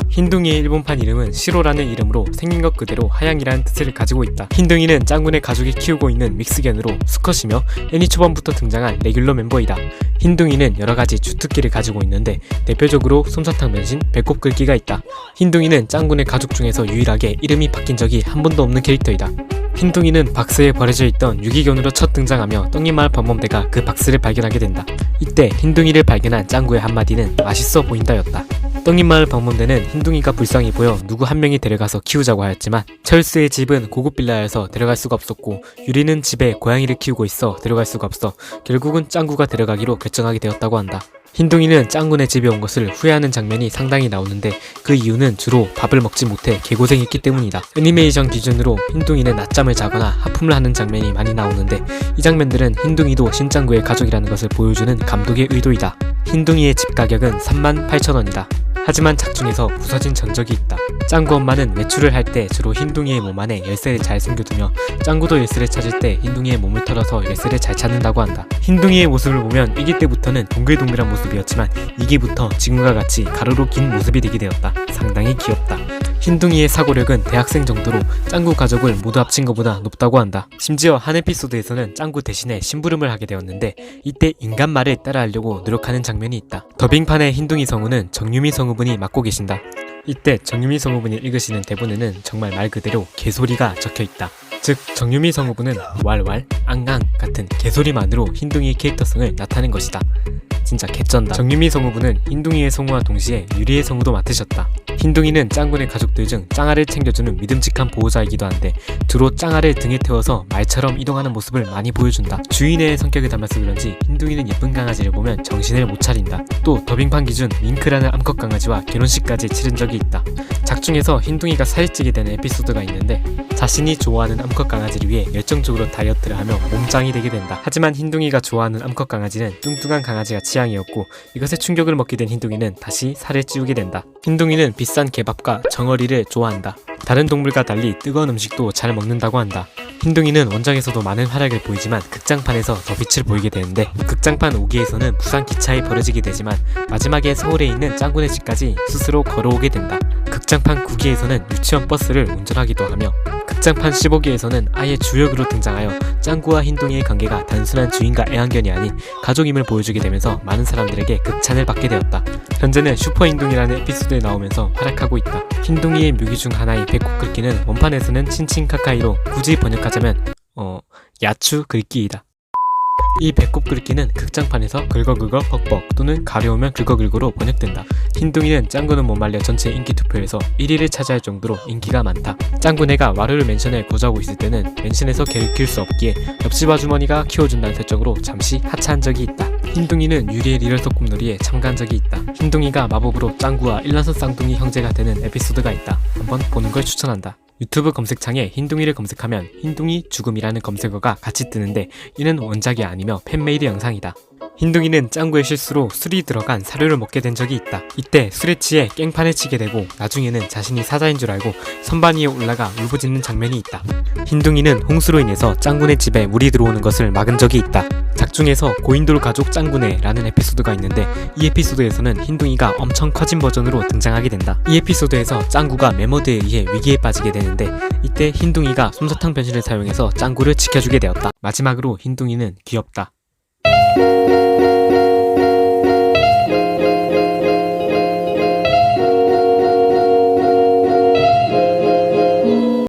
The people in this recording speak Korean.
흰둥이의 일본판 이름은 시로라는 이름으로 생긴 것 그대로 하양이라는 뜻을 가지고 있다. 흰둥이는 짱구네 가족이 키우고 있는 믹스견으로 수컷이며 애니 초반부터 등장한 레귤러 멤버이다. 흰둥이는 여러가지 주특기를 가지고 있는데 대표적으로 솜사탕 변신, 배꼽 긁기가 있다. 흰둥이는 짱구네 가족 중에서 유일하게 이름이 바뀐 적이 한 번도 없는 캐릭터이다. 흰둥이는 박스에 버려져 있던 유기견으로 첫 등장하며 떡잎마을 범범대가 그 박스를 발견하게 된다. 이때 흰둥이를 발견한 짱구의 한마디는 맛있어 보인다였다. 떡잎마을 방문대는 흰둥이가 불쌍해 보여 누구 한 명이 데려가서 키우자고 하였지만 철수의 집은 고급 빌라여서 데려갈 수가 없었고 유리는 집에 고양이를 키우고 있어 데려갈 수가 없어 결국은 짱구가 데려가기로 결정하게 되었다고 한다. 흰둥이는 짱구네 집에 온 것을 후회하는 장면이 상당히 나오는데 그 이유는 주로 밥을 먹지 못해 개고생했기 때문이다. 애니메이션 기준으로 흰둥이는 낮잠을 자거나 하품을 하는 장면이 많이 나오는데 이 장면들은 흰둥이도 신짱구의 가족이라는 것을 보여주는 감독의 의도이다. 흰둥이의 집 가격은 38,000원이다. 하지만 작중에서 부서진 전적이 있다. 짱구 엄마는 외출을 할 때 주로 흰둥이의 몸 안에 열쇠를 잘 숨겨두며 짱구도 열쇠를 찾을 때 흰둥이의 몸을 털어서 열쇠를 잘 찾는다고 한다. 흰둥이의 모습을 보면 아기 때부터는 동글동글한 모습이었지만 2기부터 지금과 같이 가로로 긴 모습이 되게 되었다. 상당히 귀엽다. 흰둥이의 사고력은 대학생 정도로 짱구 가족을 모두 합친 것보다 높다고 한다. 심지어 한 에피소드에서는 짱구 대신에 심부름을 하게 되었는데 이때 인간 말을 따라하려고 노력하는 장면이 있다. 더빙판의 흰둥이 성우는 정유미 성우분이 맡고 계신다. 이때 정유미 성우분이 읽으시는 대본에는 정말 말 그대로 개소리가 적혀있다. 즉 정유미 성우분은 왈왈, 앙앙 같은 개소리만으로 흰둥이의 캐릭터성을 나타낸 것이다. 진짜 개쩐다. 정유미 성우분은 흰둥이의 성우와 동시에 유리의 성우도 맡으셨다. 흰둥이는 짱구네 가족들 중 짱아를 챙겨주는 믿음직한 보호자이기도 한데 주로 짱아를 등에 태워서 말처럼 이동하는 모습을 많이 보여준다. 주인의 성격을 담아서 그런지 흰둥이는 예쁜 강아지를 보면 정신을 못 차린다. 또 더빙판 기준 밍크라는 암컷 강아지와 결혼식까지 치른 적이 있다. 작중에서 흰둥이가 살이 찌게 되는 에피소드가 있는데 자신이 좋아하는 암컷 강아지를 위해 열정적으로 다이어트를 하며 몸짱이 되게 된다. 하지만 흰둥이가 좋아하는 암컷 강아지는 뚱뚱한 강아지가 취향이었고 이것에 충격을 먹게 된 흰둥이는 다시 살을 찌우게 된다. 흰둥이는 비싼 개밥과 정어리를 좋아한다. 다른 동물과 달리 뜨거운 음식도 잘 먹는다고 한다. 흰둥이는 원작에서도 많은 활약을 보이지만 극장판에서 더 빛을 보이게 되는데 극장판 5기에서는 부산 기차에 버려지게 되지만 마지막에 서울에 있는 짱구네 집까지 스스로 걸어오게 된다. 극장판 9기에서는 유치원 버스를 운전하기도 하며 극장판 15기에서는 아예 주역으로 등장하여 짱구와 흰둥이의 관계가 단순한 주인과 애완견이 아닌 가족임을 보여주게 되면서 많은 사람들에게 극찬을 받게 되었다. 현재는 슈퍼 흰둥이라는 에피소드에 나오면서 활약하고 있다. 흰둥이의 묘기 중 하나인 배꼽 긁기는 원판에서는 친친 카카이로 굳이 번역하자면 야추 긁기이다. 이 배꼽 긁기는 극장판에서 긁어긁어 벅벅 또는 가려우면 긁어긁어로 번역된다. 흰둥이는 짱구는 못 말려 전체 인기 투표에서 1위를 차지할 정도로 인기가 많다. 짱구네가 와르르 맨션에 거주하고 있을 때는 맨션에서 개를 키울 수 없기에 옆집 아주머니가 키워준다는 설정으로 잠시 하차한 적이 있다. 흰둥이는 유리의 리얼 소꿉놀이에 참가한 적이 있다. 흰둥이가 마법으로 짱구와 일란선 쌍둥이 형제가 되는 에피소드가 있다. 한번 보는 걸 추천한다. 유튜브 검색창에 흰둥이를 검색하면 흰둥이 죽음이라는 검색어가 같이 뜨는데 이는 원작이 아니며 팬메이드 영상이다. 흰둥이는 짱구의 실수로 술이 들어간 사료를 먹게 된 적이 있다. 이때 술에 취해 깽판을 치게 되고 나중에는 자신이 사자인 줄 알고 선반 위에 올라가 울부짖는 장면이 있다. 흰둥이는 홍수로 인해서 짱구네 집에 물이 들어오는 것을 막은 적이 있다. 작중에서 고인돌 가족 짱구네라는 에피소드가 있는데 이 에피소드에서는 흰둥이가 엄청 커진 버전으로 등장하게 된다. 이 에피소드에서 짱구가 메머드에 의해 위기에 빠지게 되는데 이때 흰둥이가 솜사탕 변신을 사용해서 짱구를 지켜주게 되었다. 마지막으로 흰둥이는 귀엽다.